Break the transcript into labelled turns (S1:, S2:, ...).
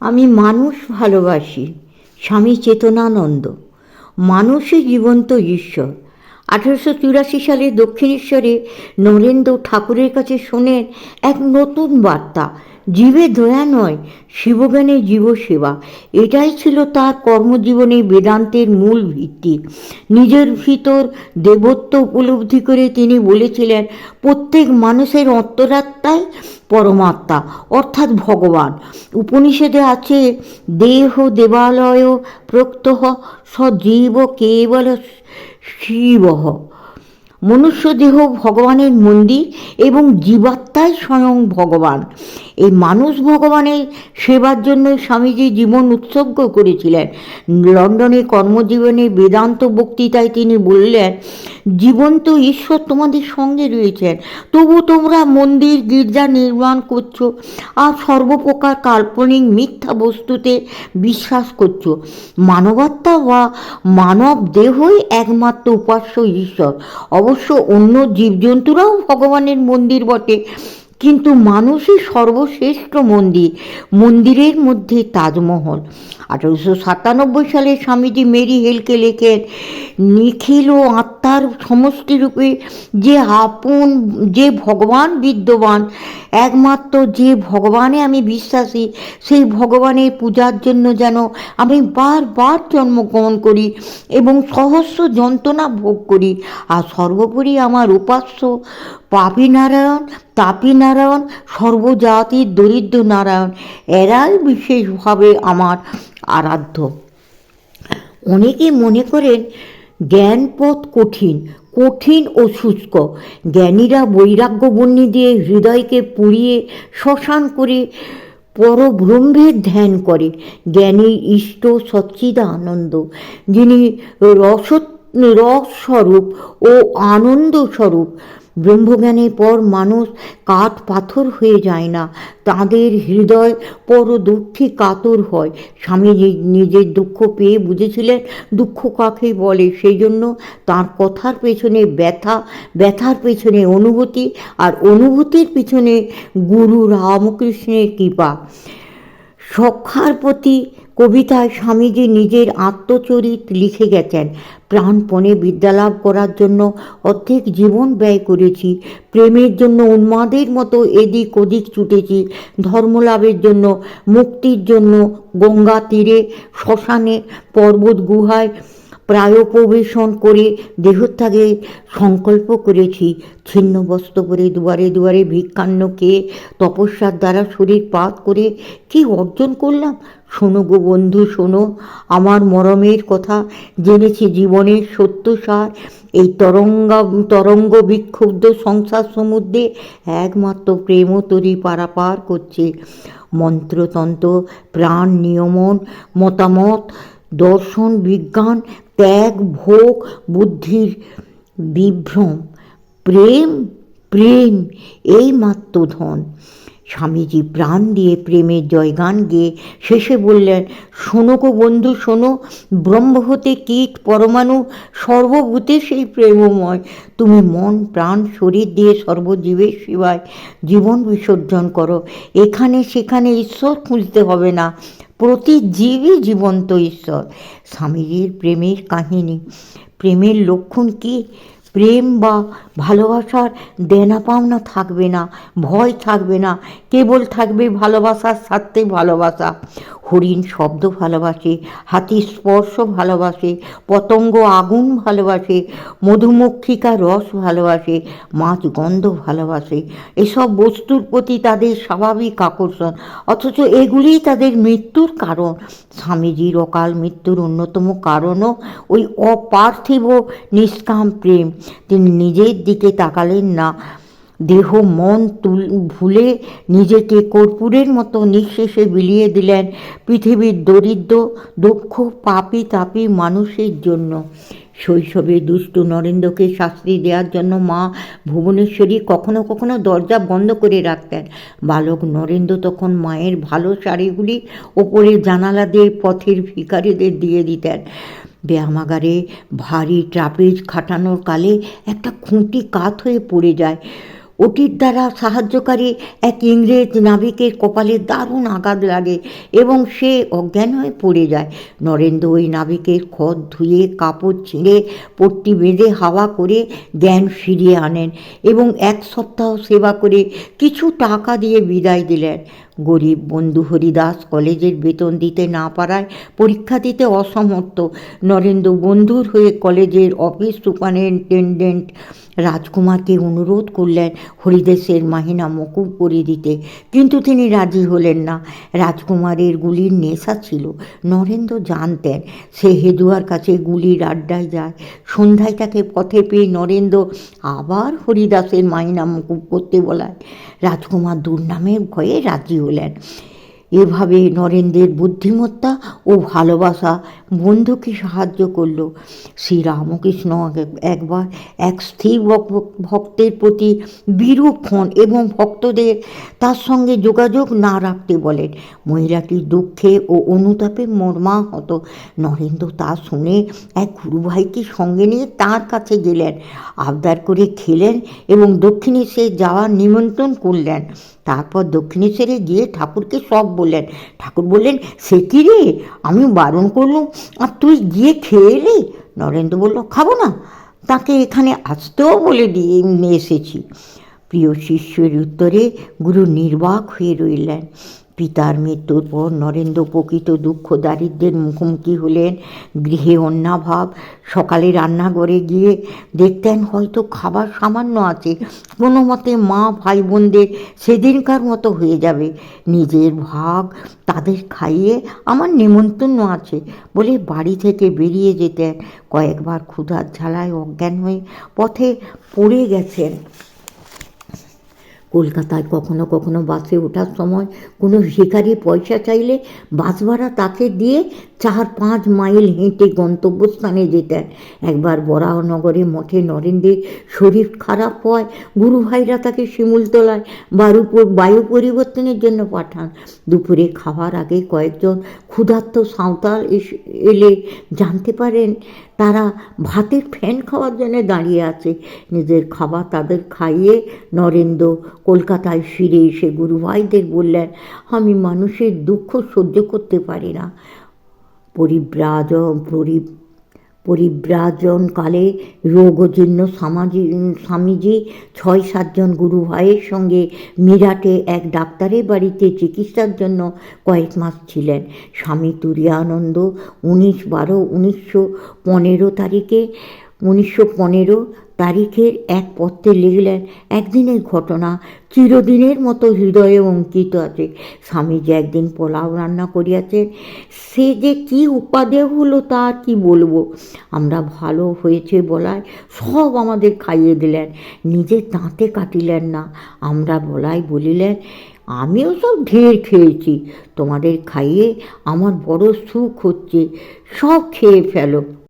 S1: আমি মানুষ ভালোবাসি। স্বামী চেতনানন্দ। মানুষই জীবন্ত ঈশ্বর। 1884 সালে দক্ষিণেশ্বরে নরেন্দ্র ঠাকুরের কাছে শোনেন এক নতুন বার্তা, জীবে দয়া নয়, শিবজ্ঞানে জীবসেবা। এটাই ছিল তার কর্মজীবনে বেদান্তের মূল ভিত্তি। নিজের ভিতর দেবত্ব উপলব্ধি করে তিনি বলেছিলেন, প্রত্যেক মানুষের অন্তরাত্মাই পরমাত্মা, অর্থাৎ ভগবান। উপনিষদে আছে, দেহ দেবালয় প্রত্যহ সজীব কেবল শিব। মনুষ্য দেহ ভগবানের মন্দির এবং জীবাত্মাই স্বয়ং ভগবান। এই মানুষ ভগবানের সেবার জন্য স্বামীজি জীবন উৎসর্গ করেছিলেন। লন্ডনে কর্মজীবনে বেদান্ত বক্তৃতায় তিনি বললেন, জীবন্ত ঈশ্বর তোমাদের সঙ্গে রয়েছেন, তবু তোমরা মন্দির গির্জা নির্মাণ করছো আর সর্বপ্রকার কাল্পনিক মিথ্যা বস্তুতে বিশ্বাস করছো। মানবাত্মা বা মানব দেহই একমাত্র উপাস্য ঈশ্বর। অবশ্য অন্য জীবজন্তুরাও ভগবানের মন্দির বটে, কিন্তু মানুষই সর্বশ্রেষ্ঠ মন্দির। মন্দিরের মধ্যে তাজমহল। 1897 সালে স্বামীজি মেরি হেলকে লেখেন, নিখিল ও আত্মার সমষ্টিরূপে যে আপন, যে ভগবান বিদ্যমান, একমাত্র যে ভগবানে আমি বিশ্বাসী, সেই ভগবানের পূজার জন্য যেন আমি বারবার জন্মগ্রহণ করি এবং সহস্র যন্ত্রণা ভোগ করি। আর সর্বোপরি আমার উপাস্য পাপী নারায়ণ, তাপী নারায়ণ, সর্বজাতির দরিদ্র নারায়ণ, এরাই বিশেষভাবে আমার আরাধ্য। অনেকে মনে করেন জ্ঞানপথ কঠিন কঠিন ও শুষ্ক। জ্ঞানীরা বৈরাগ্যবন্যী দিয়ে হৃদয়কে পুড়িয়ে শ্মশান করে পরব্রহ্মের ধ্যান করে। জ্ঞানী ইষ্ট সচ্চিদানন্দ, যিনি রসস্বরূপ ও আনন্দস্বরূপ। ব্রহ্মজ্ঞানের পর মানুষ কাঠ পাথর হয়ে যায় না, তাঁদের হৃদয় পর দুঃখে কাতর হয়। স্বামী নিজের দুঃখ পেয়ে বুঝেছিলেন দুঃখ কাকে বলে, সেই জন্য তাঁর কথার পেছনে ব্যথা, ব্যথার পেছনে অনুভূতি, আর অনুভূতির পিছনে গুরু রামকৃষ্ণের কৃপা। সখ্যার প্রতি কবিতায় স্বামীজি নিজের আত্মচরিত লিখে গেছেন, প্রাণপণে বিদ্যালাভ করার জন্য অর্ধেক জীবন ব্যয় করেছি, প্রেমের জন্য উন্মাদের মতো এদিক ওদিক ছুটেছি, ধর্মলাভের জন্য, মুক্তির জন্য গঙ্গা তীরে, শ্মশানে, পর্বত গুহায় প্রায়োপবেশন করে দেহত্যাগে সংকল্প করেছি, ছিন্ন বস্ত্র পরে দুয়ারে দুয়ারে ভিক্ষান্ন খেয়ে তপস্যার দ্বারা শরীর পাত করে কি অর্জন করলাম? শোনো গো বন্ধু, শোনো আমার মরমের কথা, জেনেছি জীবনের সত্যসার। এই তরঙ্গ বিক্ষুব্ধ সংসার সমুদ্রে একমাত্র প্রেমতরী পারাপার করছে। মন্ত্রতন্ত্র, প্রাণ নিয়মন, মতামত, দর্শন, বিজ্ঞান, ত্যাগ, ভোগ, বুদ্ধির বিভ্রম, প্রেম প্রেম এই মাত্র ধন। স্বামীজি প্রাণ দিয়ে প্রেমের জয়গান গেয়ে শেষে বললেন, শোনো গো বন্ধু, শোনো, ব্রহ্ম হতে কীট পরমাণু সর্বভূতে সেই প্রেমময়। তুমি মন প্রাণ শরীর দিয়ে সর্বজীবের সেবায় জীবন বিসর্জন করো। এখানে সেখানে ঈশ্বর খুঁজতে হবে না, প্রতি জীবই জীবন্ত ঈশ্বর। স্বামীজির প্রেমের কাহিনী। প্রেমের লক্ষণ কি? প্রেম বা ভালোবাসার দেনা পাওনা থাকবে না, ভয় থাকবে না, কেবল থাকবে ভালোবাসার স্বার্থে ভালোবাসা। হরিণ শব্দ ভালোবাসে, হাতি স্পর্শ ভালোবাসে, পতঙ্গ আগুন ভালোবাসে, মধুমক্ষিকা রস ভালোবাসে, মাছ গন্ধ ভালোবাসে। এসব বস্তুর প্রতি তাদের স্বাভাবিক আকর্ষণ, অথচ এগুলিই তাদের মৃত্যুর কারণ। স্বামীজির অকাল মৃত্যুর অন্যতম কারণও ওই অপার্থিব নিষ্কাম প্রেম। তিনি নিজের দিকে তাকালেন না, দেহ মন ভুলে নিজেকে কর্পূরের মতো নিঃশেষে বিলিয়ে দিলেন পৃথিবীর দরিদ্র দক্ষ পাপী তাপী মানুষের জন্য। শৈশবে দুষ্টু নরেন্দ্রকে শাস্তি দেওয়ার জন্য মা ভুবনেশ্বরী কখনো কখনো দরজা বন্ধ করে রাখতেন। বালক নরেন্দ্র তখন মায়ের ভালো শাড়িগুলি ওপরে জানালা দিয়ে পথের ভিখারিদের দিয়ে দিতেন। ব্যায়ামাগারে ভারী ট্রাপেজ খাটানোর কালে একটা খুঁটি কাত হয়ে পড়ে যায়। ওটির দ্বারা সাহায্যকারী এক ইংরেজ নাবিকের কপালে দারুণ আঘাত লাগে এবং সে অজ্ঞান হয়ে পড়ে যায়। নরেন্দ্র ওই নাবিকের খড় ধুয়ে কাপড় ছিঁড়ে পট্টি বেঁধে হাওয়া করে জ্ঞান ফিরিয়ে আনেন এবং 1 সপ্তাহ সেবা করে কিছু টাকা দিয়ে বিদায় দিলেন। গরিব বন্ধু হরিদাস কলেজের বেতন দিতে না পারায় পরীক্ষা দিতে অসমর্থ। নরেন্দ্র বন্ধুর হয়ে কলেজের অফিস সুপারিনটেনডেন্ট রাজকুমারকে অনুরোধ করলেন হরিদাসের মাহিনা মকুব করে দিতে, কিন্তু তিনি রাজি হলেন না। রাজকুমারের গুলির নেশা ছিল, নরেন্দ্র জানতেন। সে হেদুয়ার কাছে গুলির আড্ডায় যায়। সন্ধ্যায় তাকে পথে পেয়ে নরেন্দ্র আবার হরিদাসের মাহিনা মকুব করতে বলায় রাজকুমার দুর্নামের ভয়ে রাজি হলেন। এভাবে নরেন্দ্রের বুদ্ধিমত্তা ও ভালোবাসা বন্ধুকে সাহায্য করল। শ্রীরামকৃষ্ণ একবার এক স্থির ভক্তের প্রতি বিরূপ হন এবং ভক্তদের তার সঙ্গে যোগাযোগ না রাখতে বলেন। মহিলাটি দুঃখে ও অনুতাপে মর্মাহত। নরেন্দ্র তা শুনে এক গুরুভাইকে সঙ্গে নিয়ে তাঁর কাছে গেলেন, আবদার করে খেলেন এবং দক্ষিণেশ্বরে যাওয়ার নিমন্ত্রণ করলেন। তারপর দক্ষিণেশ্বরে গিয়ে ঠাকুরকে সব বললেন। ঠাকুর বললেন, সে কি রে, আমি বারণ করলুম আর তুই গিয়ে খেয়ে এলি? নরেন্দ্র বলল, খাবো না, তাকে এখানে আসতেও বলে দিয়ে এসেছি। প্রিয় শিষ্যের উত্তরে গুরু নির্বাক হয়ে রইলেন। পিতার মৃত্যুর পর নরেন্দ্র প্রকৃত দুঃখ দারিদ্র্যের মুখোমুখি হলেন। গৃহে অন্নাভাব। সকালে রান্নাঘরে গিয়ে দেখতেন হয়তো খাবার সামান্য আছে, কোনো মতে মা ভাই বোনদের সেদিনকার মতো হয়ে যাবে। নিজের ভাগ তাদের খাইয়ে আমার নিমন্ত্রণ আছে বলে বাড়ি থেকে বেরিয়ে যেতেন। কয়েকবার ক্ষুধার ঝালায় অজ্ঞান হয়ে পথে পড়ে গেছেন। কলকাতায় কখনো কখনো বাসে ওঠার সময় কোনো ভিখারি পয়সা চাইলে বাস ভাড়া তাকে দিয়ে 4-5 মাইল হেঁটে গন্তব্যস্থানে যেতেন। একবার বরাহনগরে মঠে নরেন্দ্রের শরীর খারাপ হয়, গুরুভাইরা তাকে শিমুলতলায় বায়ু পরিবর্তনের জন্য পাঠান। দুপুরে খাওয়ার আগে কয়েকজন ক্ষুধার্ত সাঁওতাল এলে জানতে পারেন তারা ভাতের ফ্যান খাওয়ার জন্য দাঁড়িয়ে আছে। নিজের খাবার তাদের খাইয়ে নরেন্দ্র কলকাতায় ফিরে এসে গুরুভাইদের বললেন, আমি মানুষের দুঃখ সহ্য করতে পারি না। পরিব্রাজনকালে রোগজীর্ণ স্বামীজি 6-7 জন গুরুভাইয়ের সঙ্গে মিরাটে এক ডাক্তারের বাড়িতে চিকিৎসার জন্য কয়েক মাস ছিলেন। স্বামী তুরীয়ানন্দ 1915 তারিখের এক পত্রে লিখলেন, একদিনের ঘটনা চিরদিনের মতো হৃদয়ে অঙ্কিত আছে। স্বামীজি একদিন পোলাও রান্না করিয়াছেন, সে যে কি উপাদেয় হলো তা আর কি বলবো। আমরা ভালো হয়েছে বলায় সব আমাদের খাইয়ে দিলেন, নিজে দাঁতে কাটিলেন না। আমরা বলিলেন, আমিও সব ঢের খেয়েছি, তোমাদের খাইয়ে আমার বড় সুখ হচ্ছে, সব খেয়ে ফেলো।